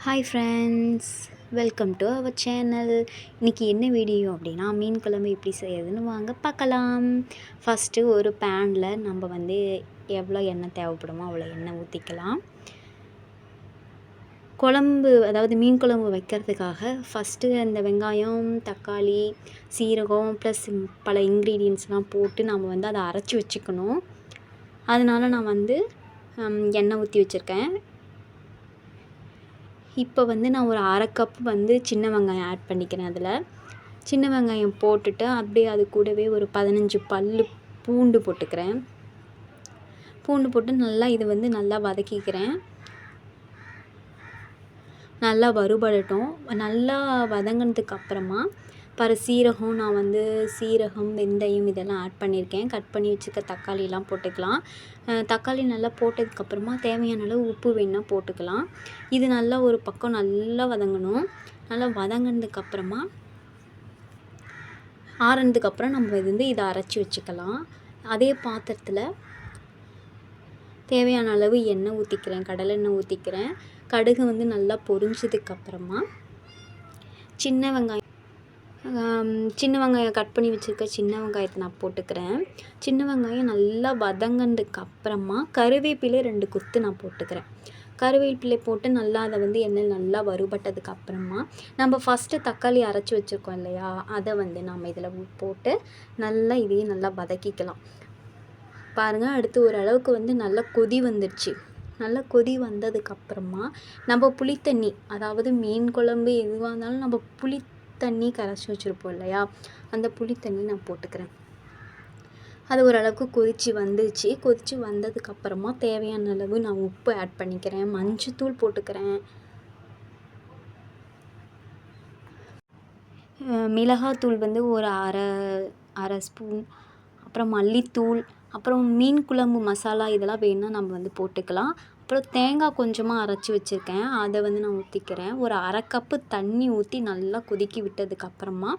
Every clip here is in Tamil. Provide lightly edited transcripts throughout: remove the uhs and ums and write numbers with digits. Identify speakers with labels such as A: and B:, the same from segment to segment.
A: Hi friends, welcome to our channel. இன்றைக்கி என்ன வீடியோ அப்படின்னா, மீன் குழம்பு எப்படி செய்யறதுன்னு வாங்க பார்க்கலாம். ஃபஸ்ட்டு ஒரு பேனில் நம்ம எவ்வளோ எண்ணெய் தேவைப்படுமோ அவ்வளோ எண்ணெய் ஊற்றிக்கலாம். குழம்பு அதாவது மீன் குழம்பு வைக்கிறதுக்காக ஃபஸ்ட்டு அந்த வெங்காயம், தக்காளி, சீரகம் ப்ளஸ் பல இன்க்ரீடியன்ட்ஸ்லாம் போட்டு நம்ம அதை அரைச்சி வச்சுக்கணும். அதனால் நான் எண்ணெய் ஊற்றி வச்சுருக்கேன். இப்போ நான் ஒரு அரை கப் சின்ன வெங்காயம் ஆட் பண்ணிக்கிறேன். அதில் சின்ன வெங்காயம் போட்டுட்டு அப்படியே அது கூடவே ஒரு 15 பல்லு பூண்டு போட்டுக்கிறேன். பூண்டு போட்டு நல்லா இது நல்லா வதக்கிக்கிறேன். நல்லா வறுபடட்டும். நல்லா வதங்கினதுக்கு அப்புறமா சீரகம் நான் சீரகம், வெந்தயம் இதெல்லாம் ஆட் பண்ணியிருக்கேன். கட் பண்ணி வச்சுக்க தக்காளிலாம் போட்டுக்கலாம். தக்காளி நல்லா போட்டதுக்கப்புறமா தேவையான அளவு உப்பு வேணால் போட்டுக்கலாம். இது நல்லா ஒரு பக்கம் நல்லா வதங்கணும். நல்லா வதங்கினதுக்கப்புறமா ஆறுனதுக்கப்புறம் நம்ம இதை அரைச்சி வச்சுக்கலாம். அதே பாத்திரத்தில் தேவையான அளவு எண்ணெய் ஊற்றிக்கிறேன். கடலெண்ணெய் ஊற்றிக்கிறேன். கடுகு நல்லா பொரிஞ்சதுக்கப்புறமா சின்ன வெங்காயம் கட் பண்ணி வச்சுருக்க சின்ன வெங்காயத்தை நான் போட்டுக்கிறேன். சின்ன வெங்காயம் நல்லா வதங்கினதுக்கப்புறமா கருவேப்பிலை 2 கொத்து நான் போட்டுக்கிறேன். கருவேப்பிலை போட்டு நல்லா அதை எண்ணெய் நல்லா வறுபட்டதுக்கப்புறமா நம்ம ஃபஸ்ட்டு தக்காளி அரைச்சி வச்சுருக்கோம் இல்லையா, அதை நம்ம இதில் போட்டு நல்லா இதையும் நல்லா வதக்கிக்கலாம். பாருங்கள், அடுத்து ஓரளவுக்கு நல்லா கொதி வந்துடுச்சு. நல்லா கொதி வந்ததுக்கப்புறமா நம்ம புளித்தண்ணி, அதாவது மீன் குழம்பு எதுவாக இருந்தாலும் நம்ம புளித்தண்ணி கரைச்சி வச்சுருப்போம் இல்லையா, அந்த புளித்தண்ணி நான் போட்டுக்கிறேன். அது ஓரளவுக்கு கொதித்து வந்ததுக்கப்புறமா தேவையான அளவு நான் உப்பு ஆட் பண்ணிக்கிறேன். மஞ்சத்தூள் போட்டுக்கிறேன். மிளகாத்தூள் ஒரு அரை ஸ்பூன், அப்புறம் மல்லித்தூள், அப்புறம் மீன் குழம்பு மசாலா இதெல்லாம் வேணும்னா நம்ம போட்டுக்கலாம். அப்புறம் தேங்காய் கொஞ்சமாக அரைச்சி வச்சுருக்கேன், அதை நான் ஊற்றிக்கிறேன். ஒரு அரை கப்பு தண்ணி ஊற்றி நல்லா கொதிக்க விட்டதுக்கப்புறமா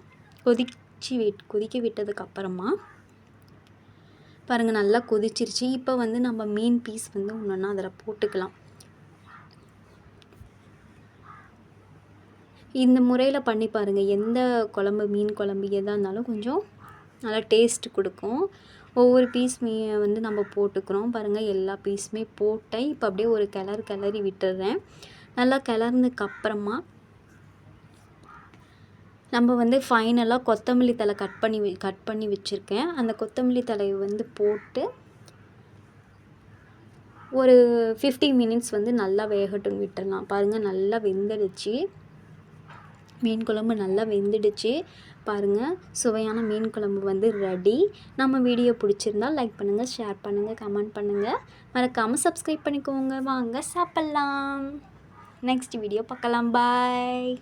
A: பாருங்கள், நல்லா கொதிச்சிருச்சு. இப்போ நம்ம மீன் பீஸ் ஒன்றா அதில் போட்டுக்கலாம். இந்த முறையில் பண்ணி பாருங்கள். எந்த குழம்பு, மீன் குழம்பு எதாக இருந்தாலும் கொஞ்சம் நல்லா டேஸ்ட் கொடுக்கும். ஒவ்வொரு பீஸ் நம்ம போட்டுக்கிறோம். பாருங்கள், எல்லா பீஸுமே போட்டேன். இப்போ அப்படியே ஒரு கிளறி விட்டுடுறேன். நல்லா கிளறினதுக்கப்புறமா நம்ம ஃபைனலாக கொத்தமல்லி தழை கட் பண்ணி வச்சுருக்கேன். அந்த கொத்தமல்லி தழையை போட்டு ஒரு 15 மினிட்ஸ் நல்லா வேகட்டும் விட்டுடலாம். பாருங்கள், நல்லா வெந்துடுச்சு. மீன் குழம்பு நல்லா வெந்துடுச்சு. பாருங்கள், சுவையான மீன் குழம்பு ரெடி. நம்ம வீடியோ பிடிச்சிருந்தால் லைக் பண்ணுங்கள், ஷேர் பண்ணுங்கள், கமெண்ட் பண்ணுங்கள். மறக்காமல் சப்ஸ்கிரைப் பண்ணிக்கோங்க. வாங்க சாப்பிட்லாம். நெக்ஸ்ட் வீடியோ பார்க்கலாம். பாய்.